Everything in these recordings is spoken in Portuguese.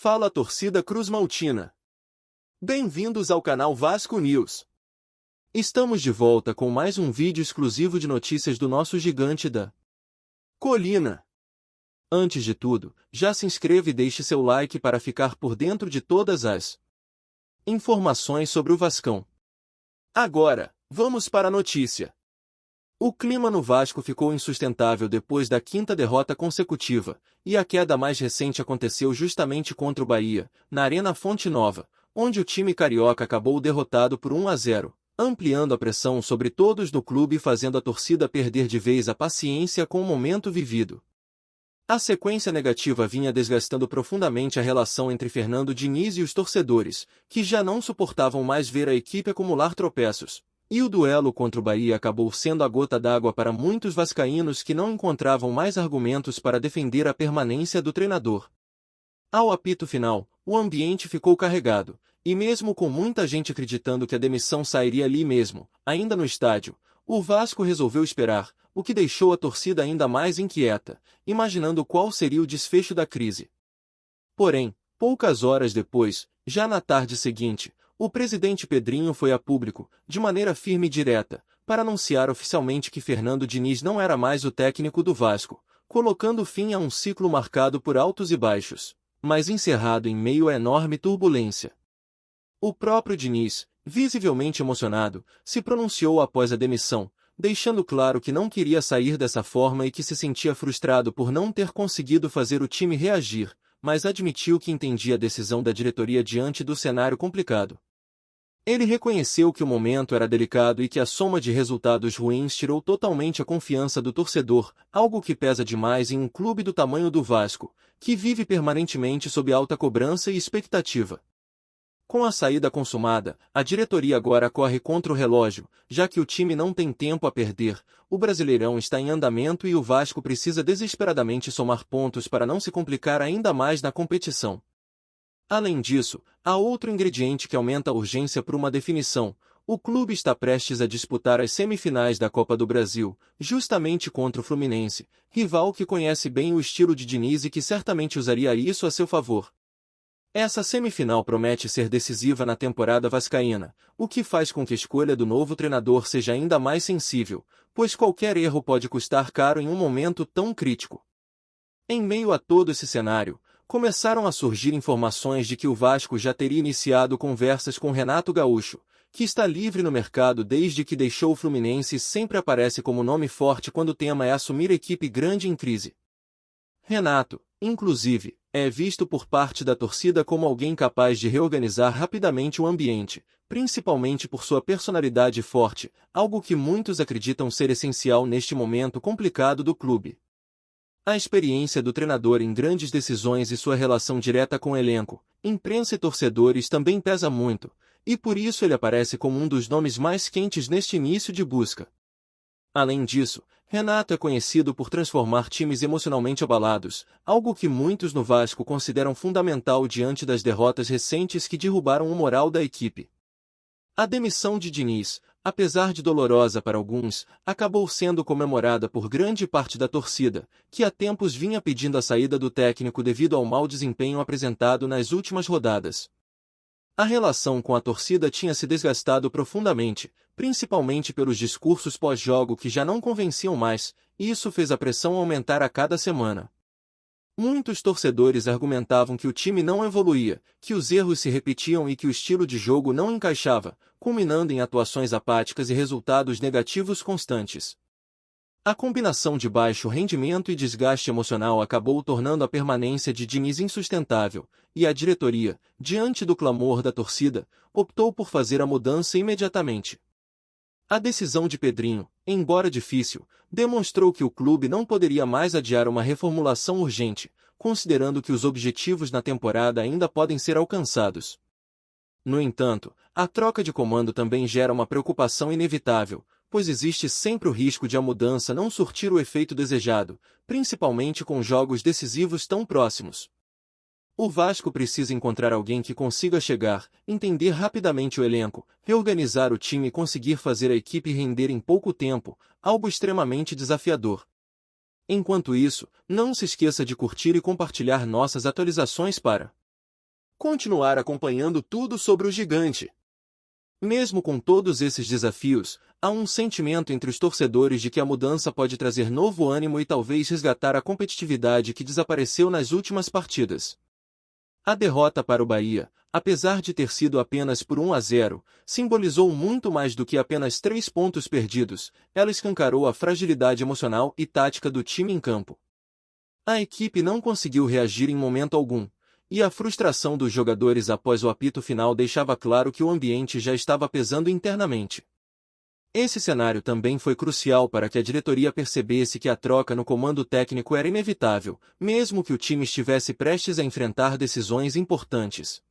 Fala torcida cruzmaltina. Bem-vindos ao canal Vasco News. Estamos de volta com mais um vídeo exclusivo de notícias do nosso gigante da colina. Antes de tudo, já se inscreva e deixe seu like para ficar por dentro de todas as informações sobre o Vascão. Agora, vamos para a notícia. O clima no Vasco ficou insustentável depois da quinta derrota consecutiva, e a queda mais recente aconteceu justamente contra o Bahia, na Arena Fonte Nova, onde o time carioca acabou derrotado por 1-0, ampliando a pressão sobre todos do clube e fazendo a torcida perder de vez a paciência com o momento vivido. A sequência negativa vinha desgastando profundamente a relação entre Fernando Diniz e os torcedores, que já não suportavam mais ver a equipe acumular tropeços. E o duelo contra o Bahia acabou sendo a gota d'água para muitos vascaínos que não encontravam mais argumentos para defender a permanência do treinador. Ao apito final, o ambiente ficou carregado, e mesmo com muita gente acreditando que a demissão sairia ali mesmo, ainda no estádio, o Vasco resolveu esperar, o que deixou a torcida ainda mais inquieta, imaginando qual seria o desfecho da crise. Porém, poucas horas depois, já na tarde seguinte, o presidente Pedrinho foi a público, de maneira firme e direta, para anunciar oficialmente que Fernando Diniz não era mais o técnico do Vasco, colocando fim a um ciclo marcado por altos e baixos, mas encerrado em meio a enorme turbulência. O próprio Diniz, visivelmente emocionado, se pronunciou após a demissão, deixando claro que não queria sair dessa forma e que se sentia frustrado por não ter conseguido fazer o time reagir, mas admitiu que entendia a decisão da diretoria diante do cenário complicado. Ele reconheceu que o momento era delicado e que a soma de resultados ruins tirou totalmente a confiança do torcedor, algo que pesa demais em um clube do tamanho do Vasco, que vive permanentemente sob alta cobrança e expectativa. Com a saída consumada, a diretoria agora corre contra o relógio, já que o time não tem tempo a perder, o Brasileirão está em andamento e o Vasco precisa desesperadamente somar pontos para não se complicar ainda mais na competição. Além disso, há outro ingrediente que aumenta a urgência por uma definição. O clube está prestes a disputar as semifinais da Copa do Brasil, justamente contra o Fluminense, rival que conhece bem o estilo de Diniz e que certamente usaria isso a seu favor. Essa semifinal promete ser decisiva na temporada vascaína, o que faz com que a escolha do novo treinador seja ainda mais sensível, pois qualquer erro pode custar caro em um momento tão crítico. Em meio a todo esse cenário, começaram a surgir informações de que o Vasco já teria iniciado conversas com Renato Gaúcho, que está livre no mercado desde que deixou o Fluminense e sempre aparece como nome forte quando o tema é assumir equipe grande em crise. Renato, inclusive, é visto por parte da torcida como alguém capaz de reorganizar rapidamente o ambiente, principalmente por sua personalidade forte, algo que muitos acreditam ser essencial neste momento complicado do clube. A experiência do treinador em grandes decisões e sua relação direta com o elenco, imprensa e torcedores também pesa muito, e por isso ele aparece como um dos nomes mais quentes neste início de busca. Além disso, Renato é conhecido por transformar times emocionalmente abalados, algo que muitos no Vasco consideram fundamental diante das derrotas recentes que derrubaram o moral da equipe. A demissão de Diniz, apesar de dolorosa para alguns, acabou sendo comemorada por grande parte da torcida, que há tempos vinha pedindo a saída do técnico devido ao mau desempenho apresentado nas últimas rodadas. A relação com a torcida tinha se desgastado profundamente, principalmente pelos discursos pós-jogo que já não convenciam mais, e isso fez a pressão aumentar a cada semana. Muitos torcedores argumentavam que o time não evoluía, que os erros se repetiam e que o estilo de jogo não encaixava, culminando em atuações apáticas e resultados negativos constantes. A combinação de baixo rendimento e desgaste emocional acabou tornando a permanência de Diniz insustentável, e a diretoria, diante do clamor da torcida, optou por fazer a mudança imediatamente. A decisão de Pedrinho, embora difícil, demonstrou que o clube não poderia mais adiar uma reformulação urgente, considerando que os objetivos na temporada ainda podem ser alcançados. No entanto, a troca de comando também gera uma preocupação inevitável, pois existe sempre o risco de a mudança não surtir o efeito desejado, principalmente com jogos decisivos tão próximos. O Vasco precisa encontrar alguém que consiga chegar, entender rapidamente o elenco, reorganizar o time e conseguir fazer a equipe render em pouco tempo, algo extremamente desafiador. Enquanto isso, não se esqueça de curtir e compartilhar nossas atualizações para continuar acompanhando tudo sobre o gigante. Mesmo com todos esses desafios, há um sentimento entre os torcedores de que a mudança pode trazer novo ânimo e talvez resgatar a competitividade que desapareceu nas últimas partidas. A derrota para o Bahia, apesar de ter sido apenas por 1-0, simbolizou muito mais do que apenas 3 pontos perdidos. Ela escancarou a fragilidade emocional e tática do time em campo. A equipe não conseguiu reagir em momento algum, e a frustração dos jogadores após o apito final deixava claro que o ambiente já estava pesando internamente. Esse cenário também foi crucial para que a diretoria percebesse que a troca no comando técnico era inevitável, mesmo que o time estivesse prestes a enfrentar decisões importantes.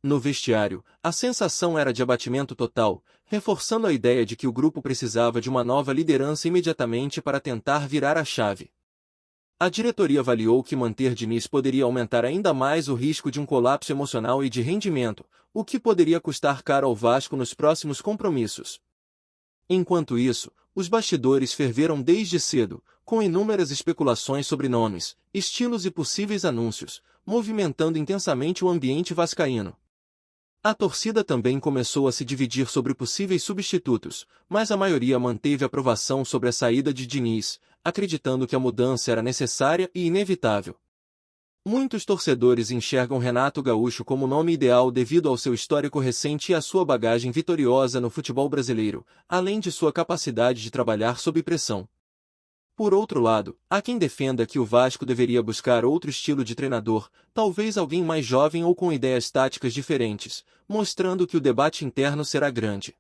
No vestiário, a sensação era de abatimento total, reforçando a ideia de que o grupo precisava de uma nova liderança imediatamente para tentar virar a chave. A diretoria avaliou que manter Diniz poderia aumentar ainda mais o risco de um colapso emocional e de rendimento, o que poderia custar caro ao Vasco nos próximos compromissos. Enquanto isso, os bastidores ferveram desde cedo, com inúmeras especulações sobre nomes, estilos e possíveis anúncios, movimentando intensamente o ambiente vascaíno. A torcida também começou a se dividir sobre possíveis substitutos, mas a maioria manteve aprovação sobre a saída de Diniz, acreditando que a mudança era necessária e inevitável. Muitos torcedores enxergam Renato Gaúcho como o nome ideal devido ao seu histórico recente e à sua bagagem vitoriosa no futebol brasileiro, além de sua capacidade de trabalhar sob pressão. Por outro lado, há quem defenda que o Vasco deveria buscar outro estilo de treinador, talvez alguém mais jovem ou com ideias táticas diferentes, mostrando que o debate interno será grande.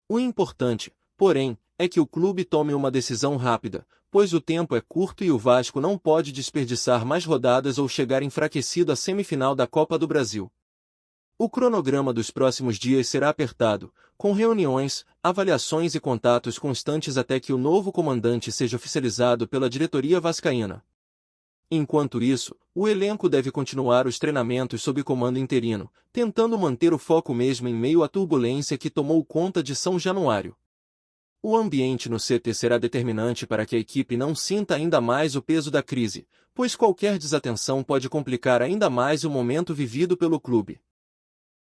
O importante, porém, é que o clube tome uma decisão rápida, pois o tempo é curto e o Vasco não pode desperdiçar mais rodadas ou chegar enfraquecido à semifinal da Copa do Brasil. O cronograma dos próximos dias será apertado, com reuniões, avaliações e contatos constantes até que o novo comandante seja oficializado pela diretoria vascaína. Enquanto isso, o elenco deve continuar os treinamentos sob comando interino, tentando manter o foco mesmo em meio à turbulência que tomou conta de São Januário. O ambiente no CT será determinante para que a equipe não sinta ainda mais o peso da crise, pois qualquer desatenção pode complicar ainda mais o momento vivido pelo clube.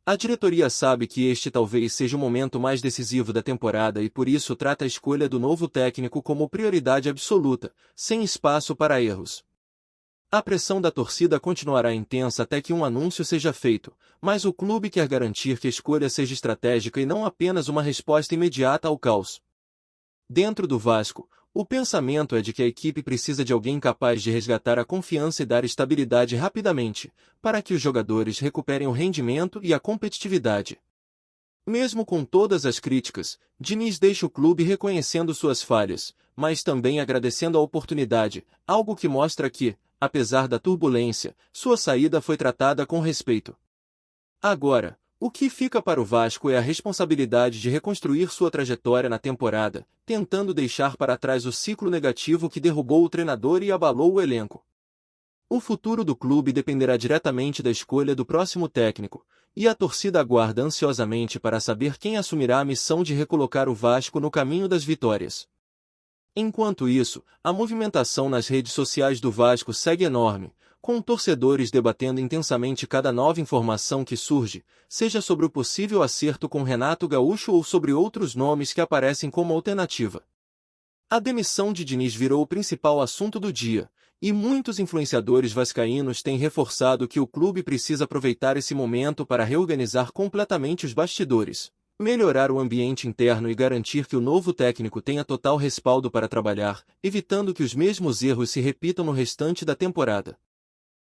A diretoria sabe que este talvez seja o momento mais decisivo da temporada e por isso trata a escolha do novo técnico como prioridade absoluta, sem espaço para erros. A pressão da torcida continuará intensa até que um anúncio seja feito, mas o clube quer garantir que a escolha seja estratégica e não apenas uma resposta imediata ao caos. Dentro do Vasco, o pensamento é de que a equipe precisa de alguém capaz de resgatar a confiança e dar estabilidade rapidamente, para que os jogadores recuperem o rendimento e a competitividade. Mesmo com todas as críticas, Diniz deixa o clube reconhecendo suas falhas, mas também agradecendo a oportunidade, algo que mostra que, apesar da turbulência, sua saída foi tratada com respeito. Agora, o que fica para o Vasco é a responsabilidade de reconstruir sua trajetória na temporada, tentando deixar para trás o ciclo negativo que derrubou o treinador e abalou o elenco. O futuro do clube dependerá diretamente da escolha do próximo técnico, e a torcida aguarda ansiosamente para saber quem assumirá a missão de recolocar o Vasco no caminho das vitórias. Enquanto isso, a movimentação nas redes sociais do Vasco segue enorme, com torcedores debatendo intensamente cada nova informação que surge, seja sobre o possível acerto com Renato Gaúcho ou sobre outros nomes que aparecem como alternativa. A demissão de Diniz virou o principal assunto do dia, e muitos influenciadores vascaínos têm reforçado que o clube precisa aproveitar esse momento para reorganizar completamente os bastidores, melhorar o ambiente interno e garantir que o novo técnico tenha total respaldo para trabalhar, evitando que os mesmos erros se repitam no restante da temporada.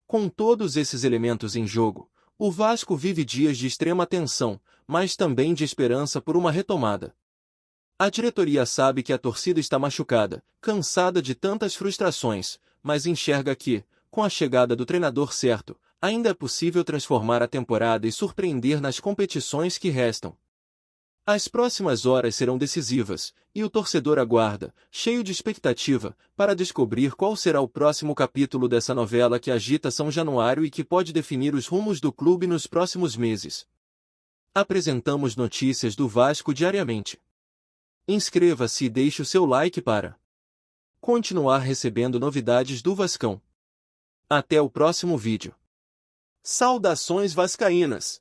Com todos esses elementos em jogo, o Vasco vive dias de extrema tensão, mas também de esperança por uma retomada. A diretoria sabe que a torcida está machucada, cansada de tantas frustrações, mas enxerga que, com a chegada do treinador certo, ainda é possível transformar a temporada e surpreender nas competições que restam. As próximas horas serão decisivas, e o torcedor aguarda, cheio de expectativa, para descobrir qual será o próximo capítulo dessa novela que agita São Januário e que pode definir os rumos do clube nos próximos meses. Apresentamos notícias do Vasco diariamente. Inscreva-se e deixe o seu like para continuar recebendo novidades do Vascão. Até o próximo vídeo. Saudações vascaínas!